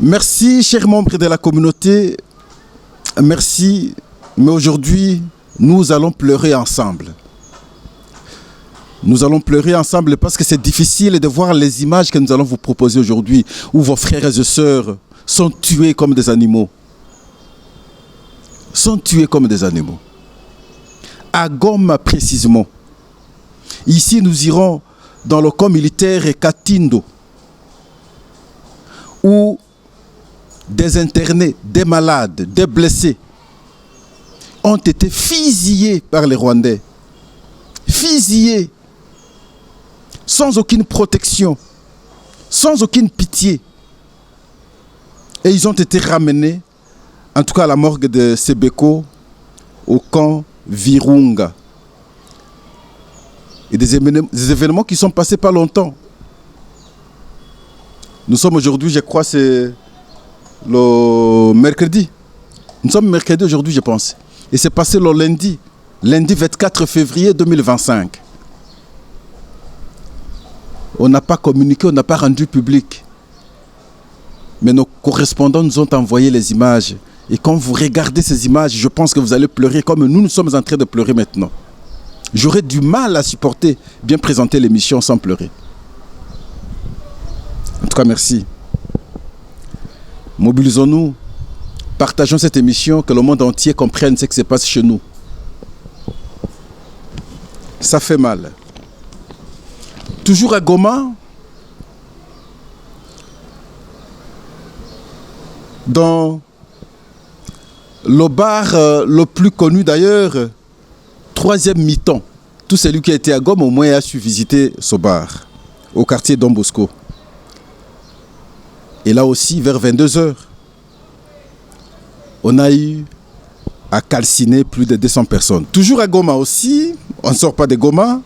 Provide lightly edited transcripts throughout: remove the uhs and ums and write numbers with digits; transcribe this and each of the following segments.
Merci, chers membres de la communauté. Merci. Mais aujourd'hui, nous allons pleurer ensemble. Nous allons pleurer ensemble parce que c'est difficile de voir les images que nous allons vous proposer aujourd'hui, où vos frères et sœurs sont tués comme des animaux. Sont tués comme des animaux. À Goma précisément. Ici, nous irons dans le camp militaire Katindo, où des internés, des malades, des blessés ont été fusillés par les Rwandais. Fusillés. Sans aucune protection. Sans aucune pitié. Et ils ont été ramenés, en tout cas à la morgue de Sebeko, au camp Virunga. Et des événements qui sont passés pas longtemps. Nous sommes aujourd'hui, je crois, c'est le mercredi. Nous sommes mercredi aujourd'hui, je pense. Et c'est passé le lundi 24 février 2025. On n'a pas communiqué, on n'a pas rendu public. Mais nos correspondants nous ont envoyé les images. Et quand vous regardez ces images, je pense que vous allez pleurer comme nous sommes en train de pleurer maintenant. J'aurais du mal à supporter bien présenter l'émission sans pleurer. En tout cas, merci. Mobilisons-nous, partageons cette émission, que le monde entier comprenne ce qui se passe chez nous. Ça fait mal. Toujours à Goma, dans le bar le plus connu d'ailleurs, troisième mi-temps. Tout celui qui a été à Goma au moins a su visiter ce bar, au quartier Don Bosco. Et là aussi, vers 22 h, on a eu à calciner plus de 200 personnes. Toujours à Goma aussi, on ne sort pas de Goma,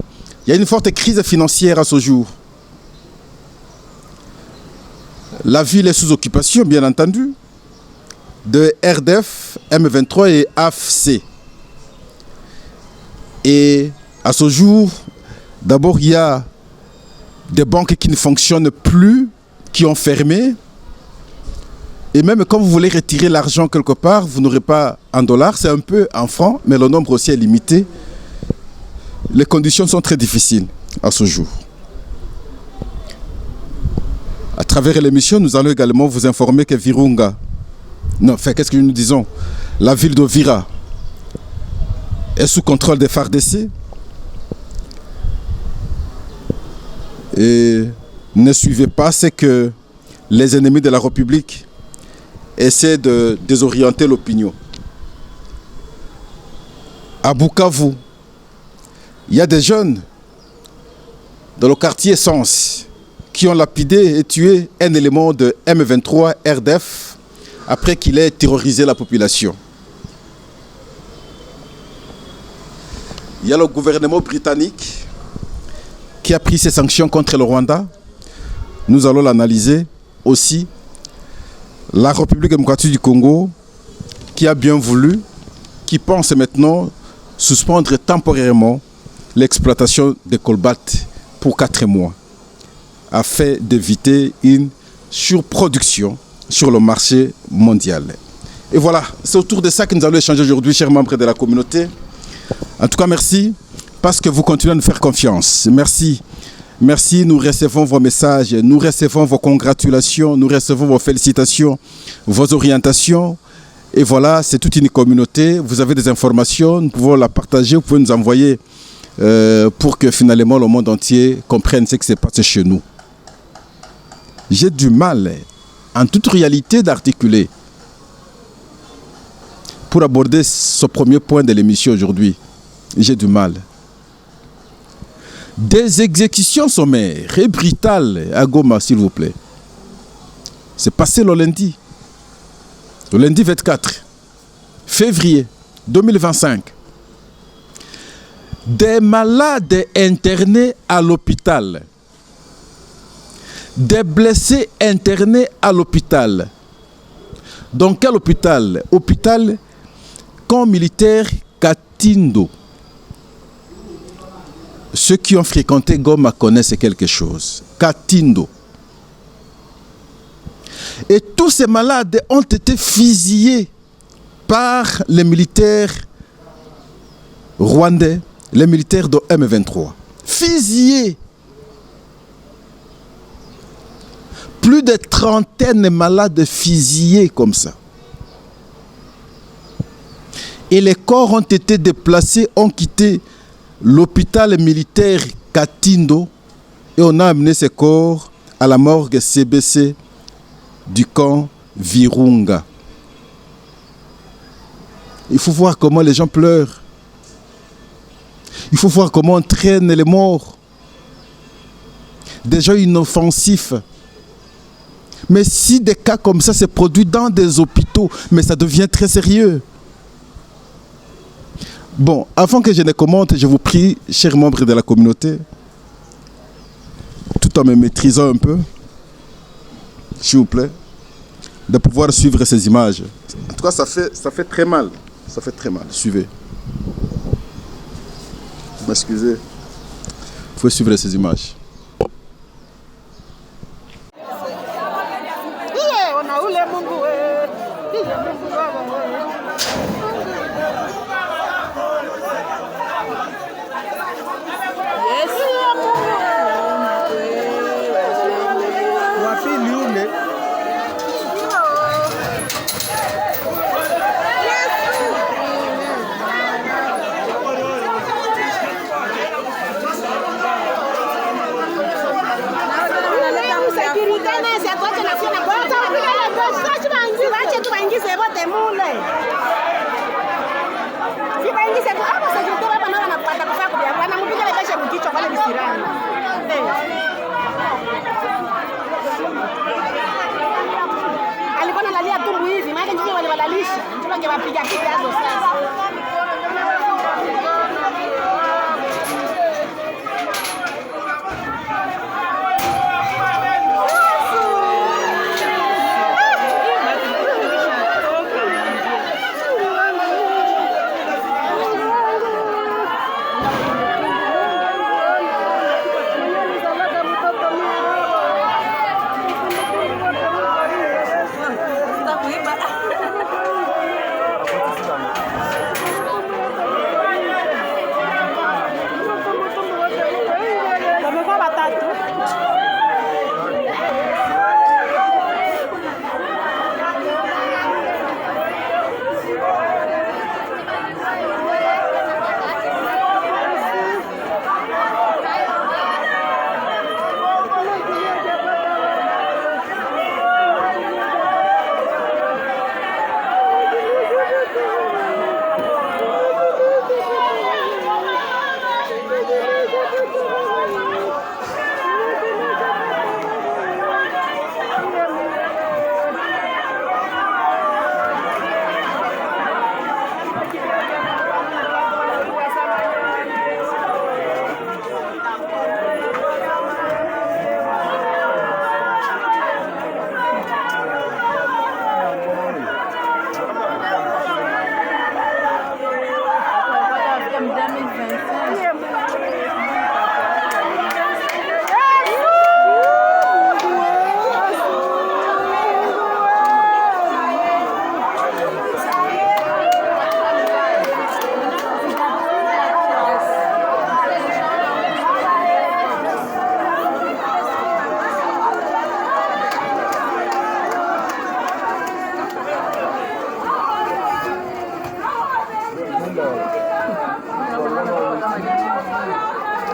il y a une forte crise financière à ce jour. La ville est sous occupation, bien entendu, de RDF, M23 et AFC. Et à ce jour, d'abord, il y a des banques qui ne fonctionnent plus, qui ont fermé. Et même quand vous voulez retirer l'argent quelque part, vous n'aurez pas en dollars, c'est un peu en francs, mais le nombre aussi est limité. Les conditions sont très difficiles à ce jour. À travers l'émission, nous allons également vous informer que Virunga, qu'est-ce que nous disons? La ville de Vira est sous contrôle des FARDC. Et ne suivez pas ce que les ennemis de la République essaient de désorienter l'opinion. À Bukavu, il y a des jeunes dans le quartier Sens qui ont lapidé et tué un élément de M23 RDF après qu'il ait terrorisé la population. Il y a le gouvernement britannique qui a pris ses sanctions contre le Rwanda. Nous allons l'analyser aussi. La République démocratique du Congo qui a bien voulu, qui pense maintenant suspendre temporairement l'exploitation des colbates pour 4 mois afin d'éviter une surproduction sur le marché mondial. Et voilà, c'est autour de ça que nous allons échanger aujourd'hui, chers membres de la communauté. En tout cas, merci parce que vous continuez à nous faire confiance. Merci. Merci, nous recevons vos messages, nous recevons vos congratulations, nous recevons vos félicitations, vos orientations. Et voilà, c'est toute une communauté. Vous avez des informations, nous pouvons la partager, vous pouvez nous envoyer pour que finalement le monde entier comprenne ce qui se passe chez nous. J'ai du mal, en toute réalité, d'articuler pour aborder ce premier point de l'émission aujourd'hui. J'ai du mal. Des exécutions sommaires et brutales à Goma, s'il vous plaît. C'est passé le lundi 24 février 2025. Des malades internés à l'hôpital. Des blessés internés à l'hôpital. Dans quel hôpital? Hôpital camp militaire Katindo. Ceux qui ont fréquenté Goma connaissent quelque chose. Katindo. Et tout tous ces malades ont été fusillés par les militaires rwandais, les militaires de M23. Fusillés. Plus de 30 de malades fusillés comme ça. Et les corps ont été déplacés, ont quitté l'hôpital militaire Katindo et on a amené ces corps à la morgue CBC du camp Virunga. Il faut voir comment les gens pleurent. Il faut voir comment on traîne les morts. Des gens inoffensifs. Mais si des cas comme ça se produisent dans des hôpitaux, mais ça devient très sérieux. Bon, avant que je ne commente, je vous prie, chers membres de la communauté, tout en me maîtrisant un peu, s'il vous plaît, de pouvoir suivre ces images. En tout cas, ça fait très mal. Ça fait très mal. Suivez. M'excusez. Il faut suivre ces images. Alikuwa analia tumbo hivi, maana ndio waliwalalisha. Ndio wangewapiga piga hapo sasa.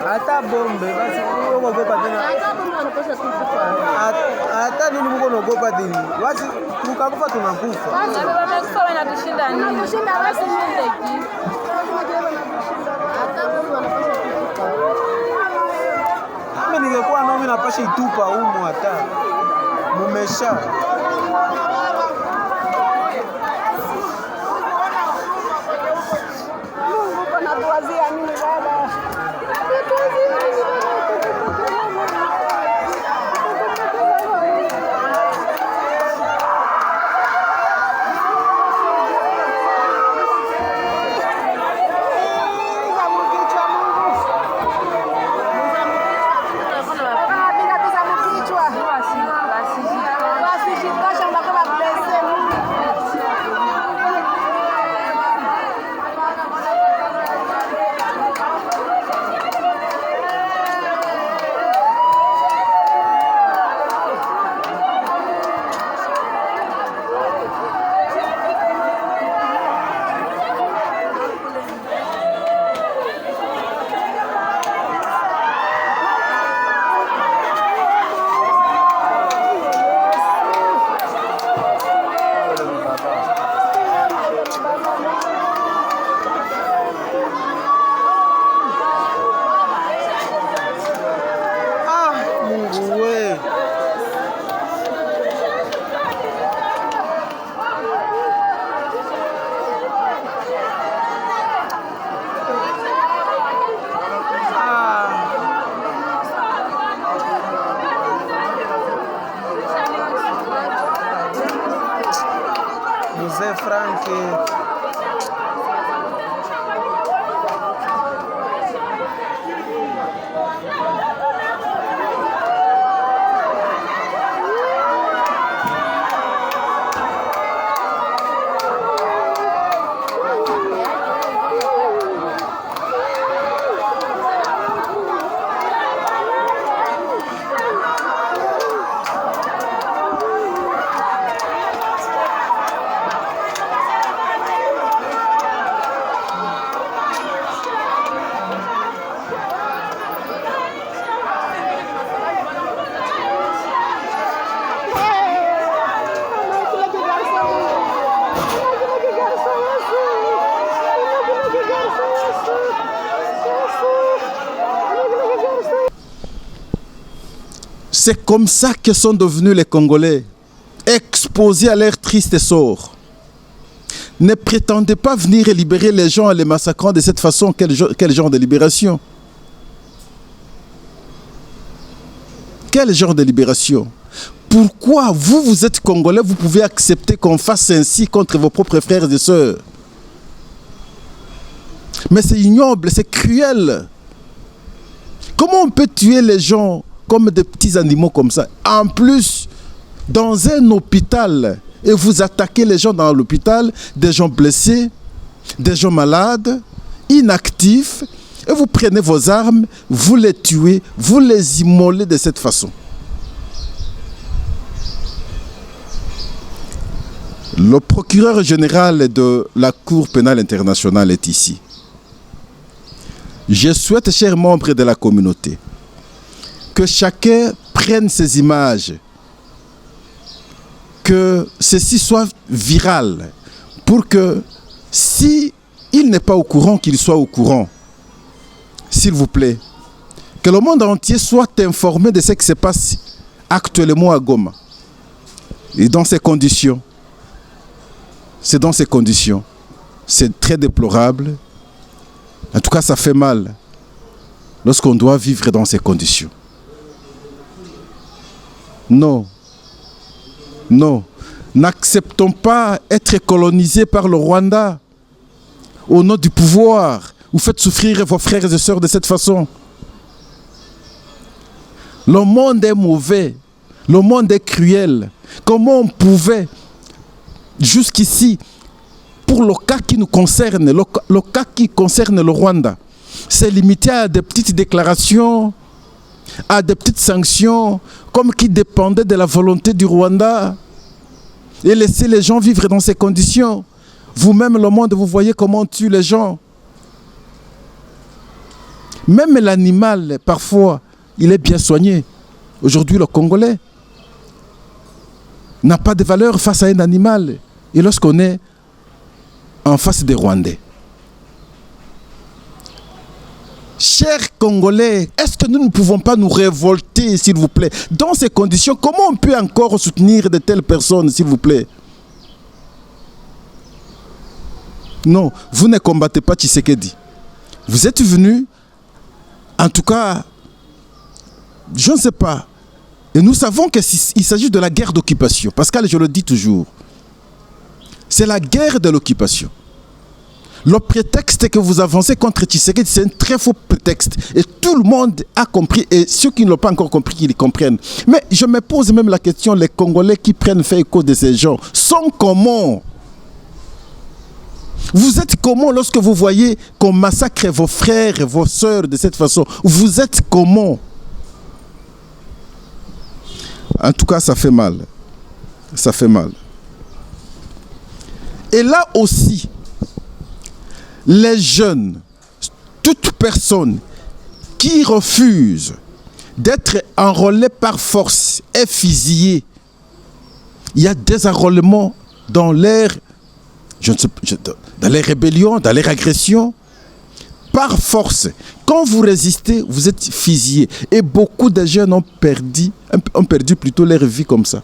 Hata bombe basi uogopa tena. Hata bombe wanapaswa kufa. Hata nini mko naogopa tena? Basi tukakufa tunakufa. Basi wamekufa wanatushinda nini? Wanatushinda basi nini? Hata bombe wanapaswa kufa. Mimi ningekuwa nao mimi napasha itupa humo hata. Mumesha. Mungu kuna tuwazia nini baba? Frank. C'est comme ça que sont devenus les Congolais, exposés à leur triste sort. Ne prétendez pas venir libérer les gens en les massacrant de cette façon. Quel genre de libération? Quel genre de libération? Pourquoi vous êtes Congolais, vous pouvez accepter qu'on fasse ainsi contre vos propres frères et sœurs? Mais c'est ignoble, c'est cruel. Comment on peut tuer les gens comme des petits animaux comme ça? En plus, dans un hôpital, et vous attaquez les gens dans l'hôpital, des gens blessés, des gens malades, inactifs, et vous prenez vos armes, vous les tuez, vous les immolez de cette façon. Le procureur général de la Cour pénale internationale est ici. Je souhaite, chers membres de la communauté, que chacun prenne ces images, que ceci soit viral, pour que si il n'est pas au courant, qu'il soit au courant. S'il vous plaît, que le monde entier soit informé de ce qui se passe actuellement à Goma. Et dans ces conditions, c'est très déplorable. En tout cas, ça fait mal lorsqu'on doit vivre dans ces conditions. Non, n'acceptons pas être colonisés par le Rwanda au nom du pouvoir. Vous faites souffrir vos frères et sœurs de cette façon. Le monde est mauvais, le monde est cruel. Comment on pouvait, jusqu'ici, pour le cas qui nous concerne, le cas qui concerne le Rwanda, c'est limité à des petites déclarations, à des petites sanctions, comme qui dépendaient de la volonté du Rwanda, et laisser les gens vivre dans ces conditions. Vous-même, le monde, vous voyez comment on tue les gens. Même l'animal, parfois, il est bien soigné. Aujourd'hui, le Congolais n'a pas de valeur face à un animal. Et lorsqu'on est en face des Rwandais. Chers Congolais, est-ce que nous ne pouvons pas nous révolter, s'il vous plaît? Dans ces conditions, comment on peut encore soutenir de telles personnes, s'il vous plaît? Non, vous ne combattez pas Tshisekedi. Vous êtes venus, en tout cas, je ne sais pas. Et nous savons qu'il s'agit de la guerre d'occupation. Pascal, je le dis toujours. C'est la guerre de l'occupation. Le prétexte que vous avancez contre Tshisekedi, c'est un très faux prétexte. Et tout le monde a compris. Et ceux qui ne l'ont pas encore compris, qu'ils comprennent. Mais je me pose même la question, les Congolais qui prennent fait écho de ces gens, sont comment? Vous êtes comment lorsque vous voyez qu'on massacre vos frères et vos sœurs de cette façon? Vous êtes comment? En tout cas, ça fait mal. Ça fait mal. Et là aussi, les jeunes, toute personne qui refuse d'être enrôlée par force est fusillée. Il y a des enrôlements dans les rébellions, dans les agressions, par force. Quand vous résistez, vous êtes fusillé. Et beaucoup de jeunes ont perdu plutôt leur vie comme ça.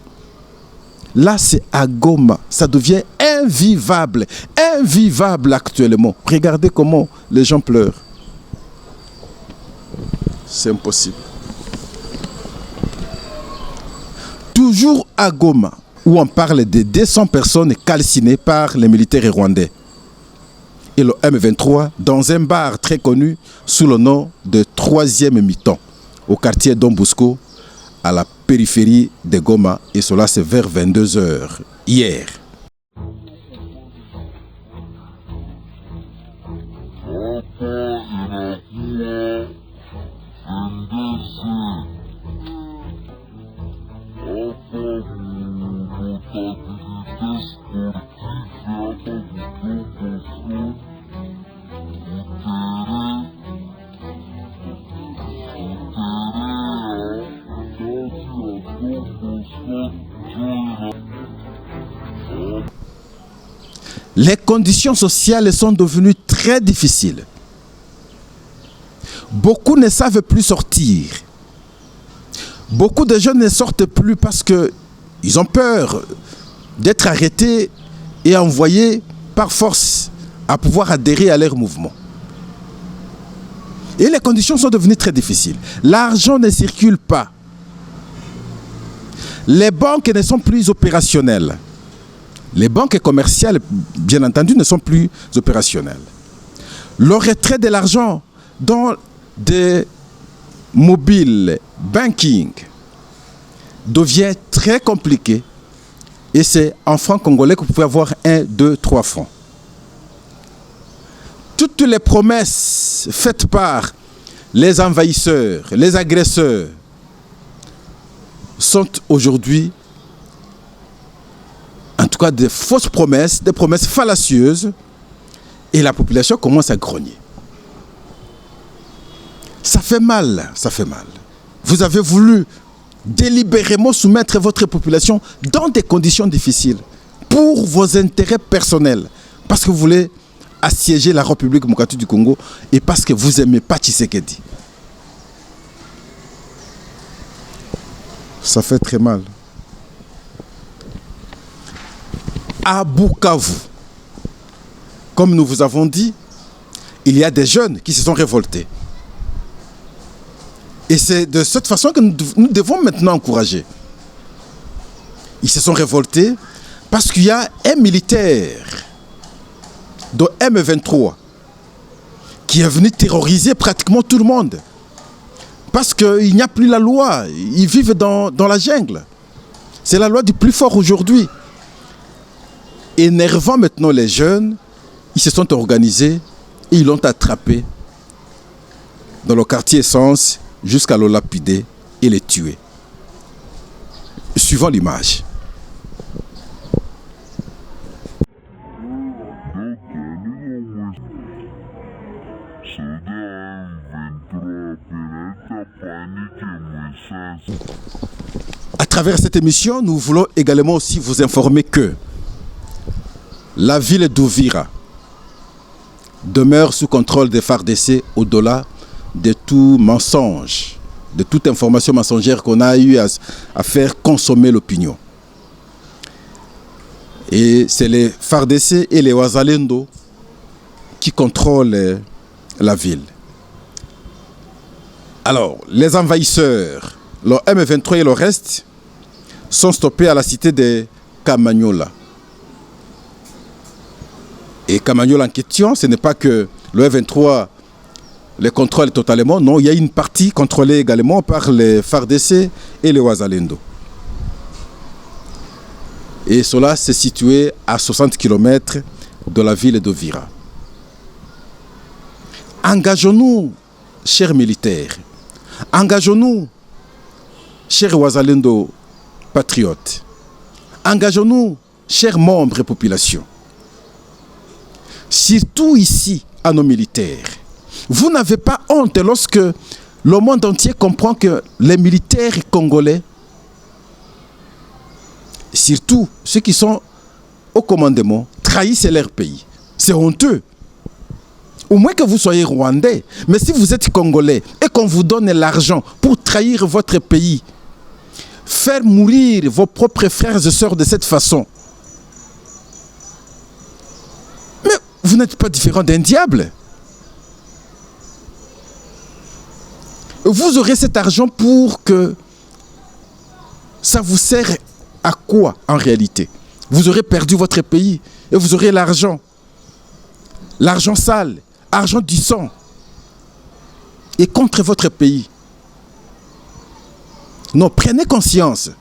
Là, c'est à Goma. Ça devient invivable. Invivable actuellement. Regardez comment les gens pleurent. C'est impossible. Toujours à Goma. où on parle de 200 personnes calcinées par les militaires rwandais. Et le M23 dans un bar très connu sous le nom de 3e mi-temps au quartier Don Bosco à la périphérie de Goma, et cela c'est vers 22 h hier. Les conditions sociales sont devenues très difficiles. Beaucoup ne savent plus sortir. Beaucoup de jeunes ne sortent plus parce qu'ils ont peur d'être arrêtés et envoyés par force à pouvoir adhérer à leur mouvement. Et les conditions sont devenues très difficiles. L'argent ne circule pas. Les banques ne sont plus opérationnelles. Les banques commerciales, bien entendu, ne sont plus opérationnelles. Le retrait de l'argent dans des mobiles banking devient très compliqué. Et c'est en francs congolais que vous pouvez avoir 1, 2, 3 francs. Toutes les promesses faites par les envahisseurs, les agresseurs, sont aujourd'hui, en tout cas, des fausses promesses, des promesses fallacieuses, et la population commence à grogner. Ça fait mal, ça fait mal. Vous avez voulu délibérément soumettre votre population dans des conditions difficiles pour vos intérêts personnels, parce que vous voulez assiéger la République démocratique du Congo et parce que vous n'aimez pas Tshisekedi. Ça fait très mal. À Bukavu, comme nous vous avons dit, il y a des jeunes qui se sont révoltés. Et c'est de cette façon que nous devons maintenant encourager. Ils se sont révoltés parce qu'il y a un militaire de M23 qui est venu terroriser pratiquement tout le monde. Parce qu'il n'y a plus la loi. Ils vivent dans la jungle. C'est la loi du plus fort aujourd'hui. Énervant maintenant les jeunes, ils se sont organisés et ils l'ont attrapé dans le quartier Essence jusqu'à le lapider et le tuer. Suivant l'image. À travers cette émission, nous voulons également aussi vous informer que la ville d'Uvira demeure sous contrôle des FARDC au-delà de tout mensonge, de toute information mensongère qu'on a eu à faire consommer l'opinion. Et c'est les FARDC et les Wazalendo qui contrôlent la ville. Alors, les envahisseurs, le M23 et le reste, sont stoppés à la cité de Kamanyola. Et Kamanyola en question, ce n'est pas que le M23 les contrôle totalement, non, il y a une partie contrôlée également par les FARDC et les Wazalendo. Et cela s'est situé à 60 km de la ville d'Uvira. Engageons-nous, chers militaires, engageons-nous, chers Wazalendo patriotes, engageons-nous, chers membres et populations, surtout ici à nos militaires. Vous n'avez pas honte lorsque le monde entier comprend que les militaires congolais, surtout ceux qui sont au commandement, trahissent leur pays. C'est honteux. Au moins que vous soyez rwandais, mais si vous êtes congolais et qu'on vous donne l'argent pour trahir votre pays, faire mourir vos propres frères et sœurs de cette façon, mais vous n'êtes pas différent d'un diable. Vous aurez cet argent pour que ça vous sert à quoi en réalité? Vous aurez perdu votre pays et vous aurez l'argent. L'argent sale, argent du sang. Et contre votre pays. Non, prenez conscience.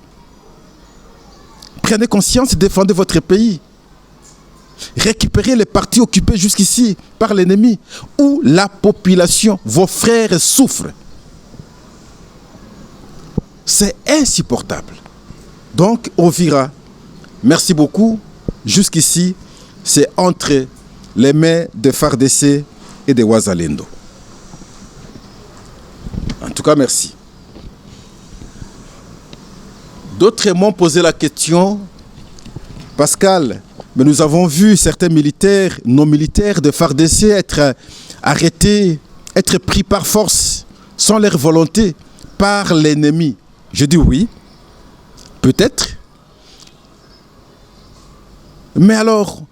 Prenez conscience et défendez votre pays. Récupérez les parties occupées jusqu'ici par l'ennemi, où la population, vos frères souffrent. C'est insupportable. Donc, Ovira, merci beaucoup. Jusqu'ici, c'est entre les mains de FARDC et de Wazalendo. En tout cas, merci. D'autres m'ont posé la question, Pascal, mais nous avons vu certains militaires, nos militaires de FARDC être arrêtés, être pris par force, sans leur volonté, par l'ennemi. Je dis oui, peut-être. Mais alors,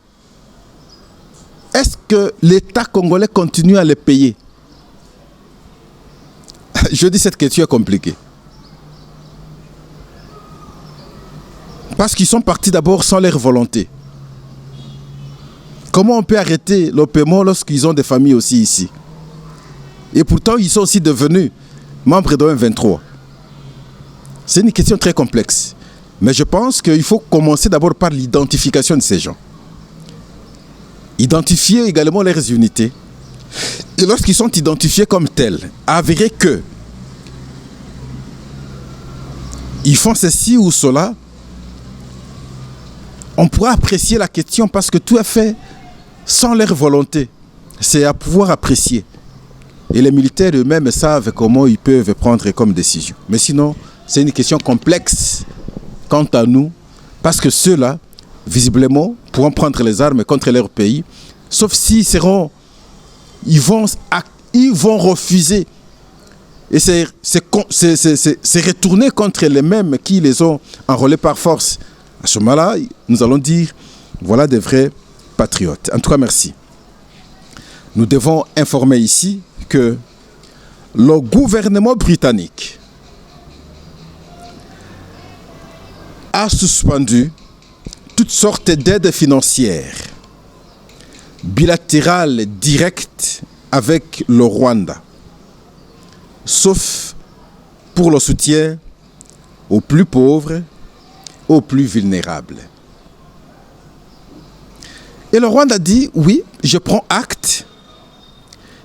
est-ce que l'État congolais continue à les payer? Je dis cette question est compliquée. Parce qu'ils sont partis d'abord sans leur volonté. Comment on peut arrêter le paiement lorsqu'ils ont des familles aussi ici? Et pourtant, ils sont aussi devenus membres de M23. C'est une question très complexe. Mais je pense qu'il faut commencer d'abord par l'identification de ces gens. Identifier également leurs unités. Et lorsqu'ils sont identifiés comme tels, avéré que ils font ceci ou cela, on pourra apprécier la question parce que tout est fait sans leur volonté. C'est à pouvoir apprécier. Et les militaires eux-mêmes savent comment ils peuvent prendre comme décision. Mais sinon, c'est une question complexe quant à nous, parce que ceux-là, visiblement, pourront prendre les armes contre leur pays, sauf s'ils seront, ils vont refuser. Et c'est retourner contre les mêmes qui les ont enrôlés par force. À ce moment-là, nous allons dire, voilà des vrais patriotes. En tout cas, merci. Nous devons informer ici que le gouvernement britannique a suspendu toutes sortes d'aides financières bilatérales directes avec le Rwanda, sauf pour le soutien aux plus pauvres, aux plus vulnérables. Et le Rwanda dit, oui, je prends acte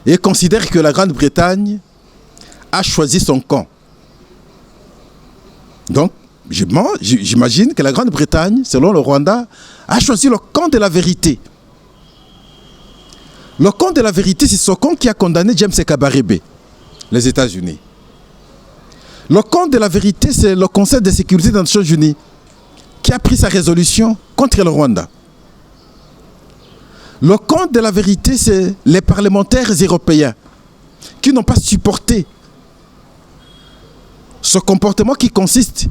et considère que la Grande-Bretagne a choisi son camp. Donc, j'imagine que la Grande-Bretagne, selon le Rwanda, a choisi le camp de la vérité. Le camp de la vérité, c'est ce camp qui a condamné James Kabarebe, les États-Unis. Le camp de la vérité, c'est le Conseil de sécurité des Nations Unies qui a pris sa résolution contre le Rwanda. Le camp de la vérité, c'est les parlementaires européens qui n'ont pas supporté ce comportement qui consiste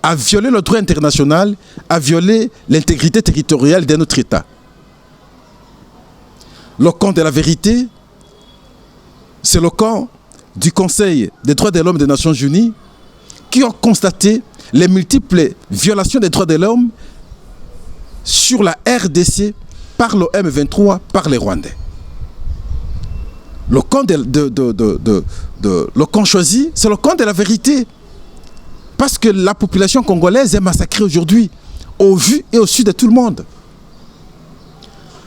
à violer le droit international, à violer l'intégrité territoriale de notre État. Le camp de la vérité, c'est le camp du Conseil des droits de l'homme des Nations Unies qui ont constaté les multiples violations des droits de l'homme sur la RDC par le M23, par les Rwandais. Le camp, le camp choisi, c'est le camp de la vérité. Parce que la population congolaise est massacrée aujourd'hui, au vu et au su de tout le monde.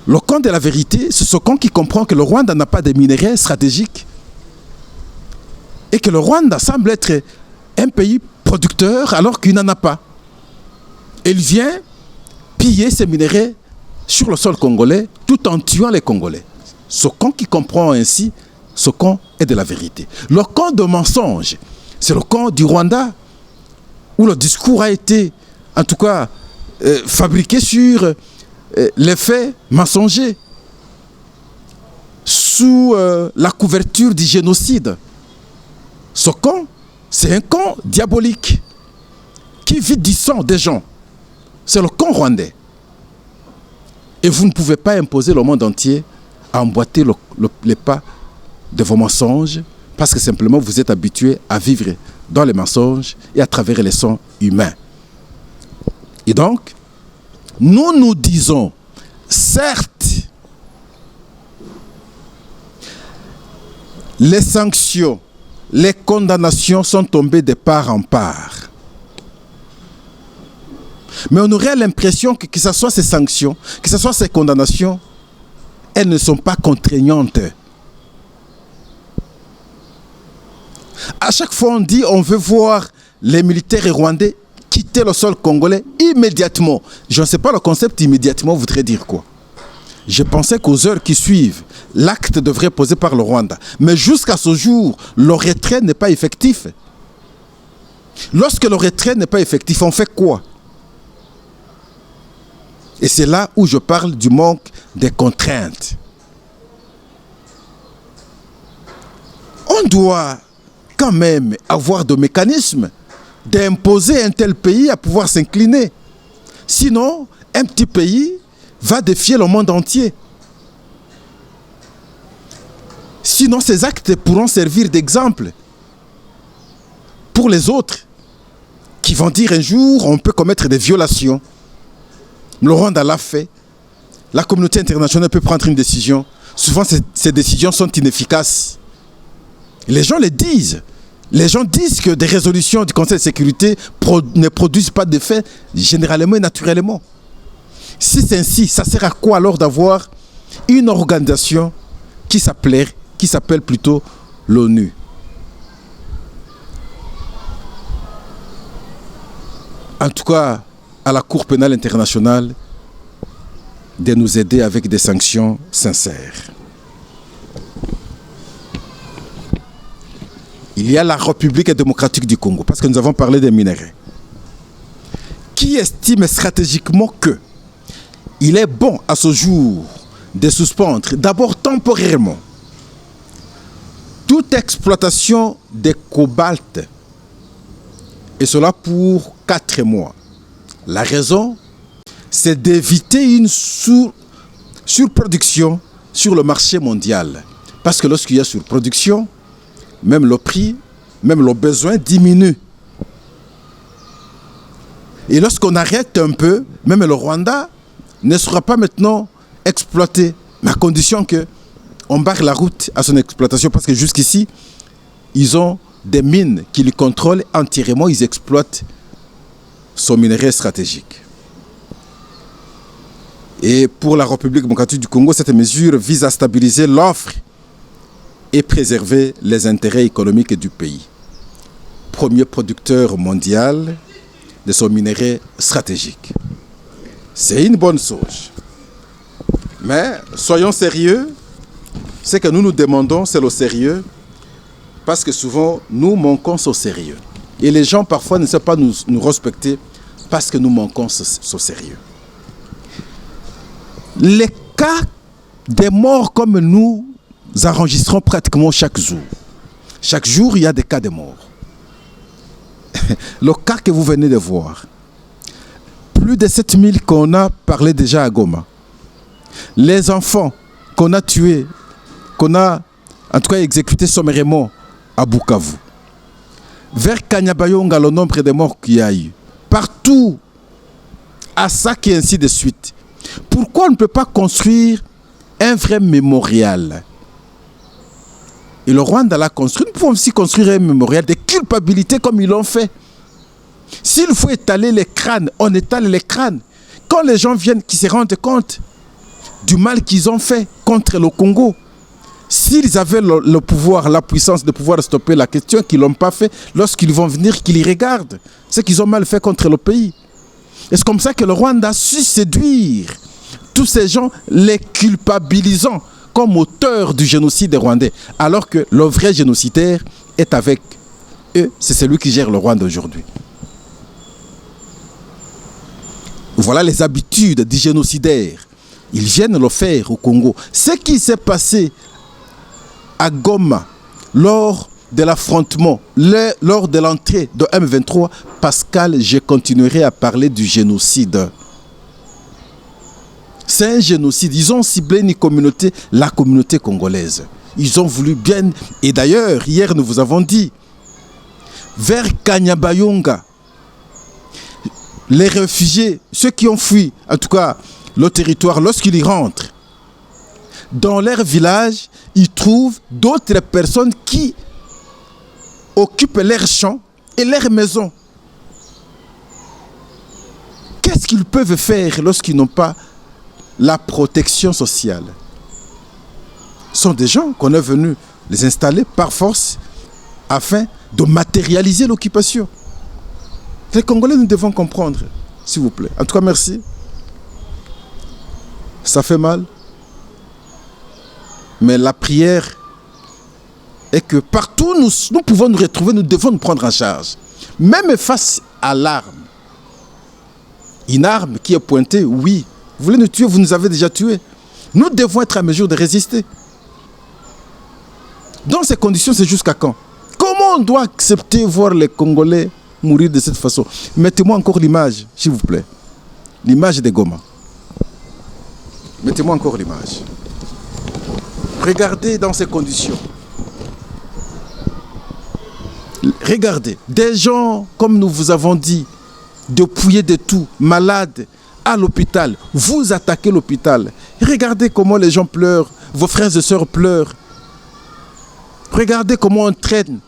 Le camp de la vérité, c'est ce camp qui comprend que le Rwanda n'a pas de minerais stratégiques et que le Rwanda semble être un pays producteur alors qu'il n'en a pas. Et il vient piller ces minerais sur le sol congolais tout en tuant les Congolais. Ce camp qui comprend ainsi, ce camp est de la vérité. Le camp de mensonge, c'est le camp du Rwanda où le discours a été, en tout cas, fabriqué sur les faits mensongers, sous la couverture du génocide. Ce camp, c'est un camp diabolique qui vide du sang des gens. C'est le camp rwandais. Et vous ne pouvez pas imposer le monde entier à emboîter les pas de vos mensonges parce que simplement vous êtes habitué à vivre dans les mensonges et à travers les sons humains. Et donc, nous disons, certes, les sanctions, les condamnations sont tombées de part en part. Mais on aurait l'impression que ce soit ces sanctions, que ce soit ces condamnations, elles ne sont pas contraignantes. À chaque fois, on dit on veut voir les militaires rwandais quitter le sol congolais immédiatement. Je ne sais pas le concept immédiatement voudrait dire quoi. Je pensais qu'aux heures qui suivent, l'acte devrait poser par le Rwanda. Mais jusqu'à ce jour, le retrait n'est pas effectif. Lorsque le retrait n'est pas effectif, on fait quoi? Et c'est là où je parle du manque des contraintes. On doit quand même avoir des mécanismes d'imposer un tel pays à pouvoir s'incliner. Sinon, un petit pays va défier le monde entier. Sinon, ces actes pourront servir d'exemple pour les autres qui vont dire un jour on peut commettre des violations. Le Rwanda l'a fait. La communauté internationale peut prendre une décision. Souvent, ces décisions sont inefficaces. Les gens le disent. Les gens disent que des résolutions du Conseil de sécurité ne produisent pas d'effet généralement et naturellement. Si c'est ainsi, ça sert à quoi alors d'avoir une organisation qui s'appelle plutôt l'ONU? En tout cas, à la Cour pénale internationale, de nous aider avec des sanctions sincères. Il y a la République démocratique du Congo, parce que nous avons parlé des minéraux, qui estime stratégiquement que il est bon à ce jour de suspendre, d'abord temporairement, toute exploitation de cobalt, et cela pour 4 mois. La raison, c'est d'éviter une surproduction sur le marché mondial. Parce que lorsqu'il y a surproduction, même le prix, même le besoin diminue. Et lorsqu'on arrête un peu, même le Rwanda ne sera pas maintenant exploité, mais à condition qu'on barre la route à son exploitation, parce que jusqu'ici, ils ont des mines qui le contrôlent entièrement, ils exploitent son minerai stratégique. Et pour la République démocratique du Congo, cette mesure vise à stabiliser l'offre et préserver les intérêts économiques du pays. Premier producteur mondial de son minerai stratégique. C'est une bonne chose. Mais soyons sérieux. Ce que nous nous demandons, c'est le sérieux. Parce que souvent, nous manquons au sérieux. Et les gens, parfois, ne savent pas nous respecter parce que nous manquons au sérieux. Les cas des morts comme nous enregistrons pratiquement chaque jour. Chaque jour, il y a des cas de morts. Le cas que vous venez de voir, plus de 7000 qu'on a parlé déjà à Goma. Les enfants qu'on a tués, qu'on a en tout cas exécutés sommairement à Bukavu. Vers Kanyabayonga, le nombre de morts qu'il y a eu. Partout, à Sake et ainsi de suite. Pourquoi on ne peut pas construire un vrai mémorial? Et le Rwanda l'a construit. Nous pouvons aussi construire un mémorial de culpabilité comme ils l'ont fait. S'il faut étaler les crânes, on étale les crânes. Quand les gens viennent, qui se rendent compte du mal qu'ils ont fait contre le Congo, s'ils avaient le pouvoir, la puissance de pouvoir stopper la question, qu'ils ne l'ont pas fait, lorsqu'ils vont venir, qu'ils y regardent ce qu'ils ont mal fait contre le pays. Et c'est comme ça que le Rwanda a su séduire tous ces gens, les culpabilisant comme auteurs du génocide rwandais, alors que le vrai génocidaire est avec eux. C'est celui qui gère le Rwanda aujourd'hui. Voilà les habitudes du génocidaire. Ils viennent le faire au Congo. Ce qui s'est passé à Goma lors de l'affrontement, lors de l'entrée de M23, Pascal, je continuerai à parler du génocide. C'est un génocide. Ils ont ciblé une communauté, la communauté congolaise. Ils ont voulu bien... Et d'ailleurs, hier, nous vous avons dit, vers Kanyabayonga, les réfugiés, ceux qui ont fui, en tout cas, le territoire, lorsqu'ils y rentrent, dans leur village, ils trouvent d'autres personnes qui occupent leurs champs et leurs maisons. Qu'est-ce qu'ils peuvent faire lorsqu'ils n'ont pas la protection sociale? Ce sont des gens qu'on est venu les installer par force afin de matérialiser l'occupation. Les Congolais, nous devons comprendre, s'il vous plaît. En tout cas, merci. Ça fait mal. Mais la prière est que partout où nous pouvons nous retrouver, nous devons nous prendre en charge. Même face à l'arme. Une arme qui est pointée, oui. Vous voulez nous tuer, vous nous avez déjà tués. Nous devons être à mesure de résister. Dans ces conditions, c'est jusqu'à quand? Comment on doit accepter voir les Congolais mourir de cette façon? Mettez-moi encore l'image, s'il vous plaît. L'image de Goma. Mettez-moi encore l'image. Regardez dans ces conditions. Regardez, des gens, comme nous vous avons dit, dépouillés de tout, malades, à l'hôpital. Vous attaquez l'hôpital. Regardez comment les gens pleurent, vos frères et sœurs pleurent. Regardez comment on traîne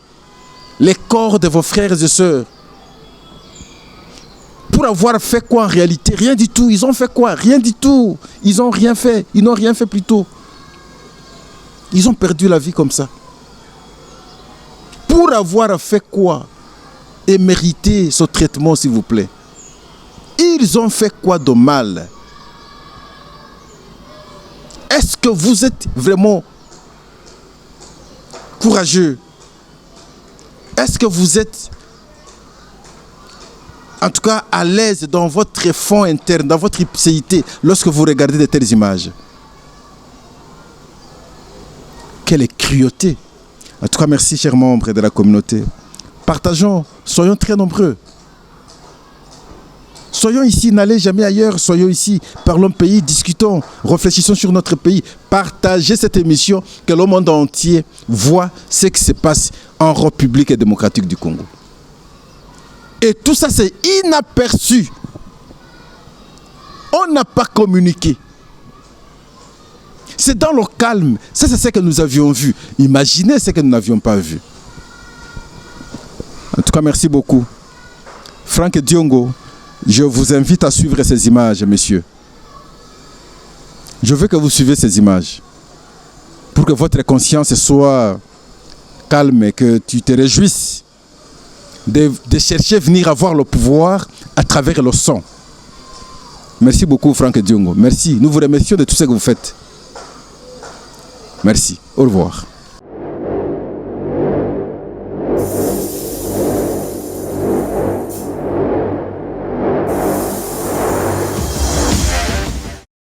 les corps de vos frères et sœurs. Pour avoir fait quoi en réalité? Rien du tout. Ils ont fait quoi? Rien du tout. Ils n'ont rien fait. Ils n'ont rien fait plutôt. Ils ont perdu la vie comme ça. Pour avoir fait quoi? Et mériter ce traitement, s'il vous plaît. Ils ont fait quoi de mal? Est-ce que vous êtes vraiment courageux? Est-ce que vous êtes en tout cas à l'aise dans votre fond interne, dans votre ipséité, lorsque vous regardez de telles images? Quelle cruauté! En tout cas, merci, chers membres de la communauté. Partageons, soyons très nombreux. Soyons ici, n'allez jamais ailleurs, soyons ici, parlons pays, discutons, réfléchissons sur notre pays. Partagez cette émission, que le monde entier voit ce qui se passe en République démocratique du Congo. Et tout ça, c'est inaperçu. On n'a pas communiqué. C'est dans le calme. Ça, c'est ce que nous avions vu. Imaginez ce que nous n'avions pas vu. En tout cas, merci beaucoup. Franck Diongo, je vous invite à suivre ces images, messieurs. Je veux que vous suiviez ces images. Pour que votre conscience soit calme et que tu te réjouisses de chercher à venir avoir le pouvoir à travers le son. Merci beaucoup, Franck Diongo. Merci. Nous vous remercions de tout ce que vous faites. Merci. Au revoir.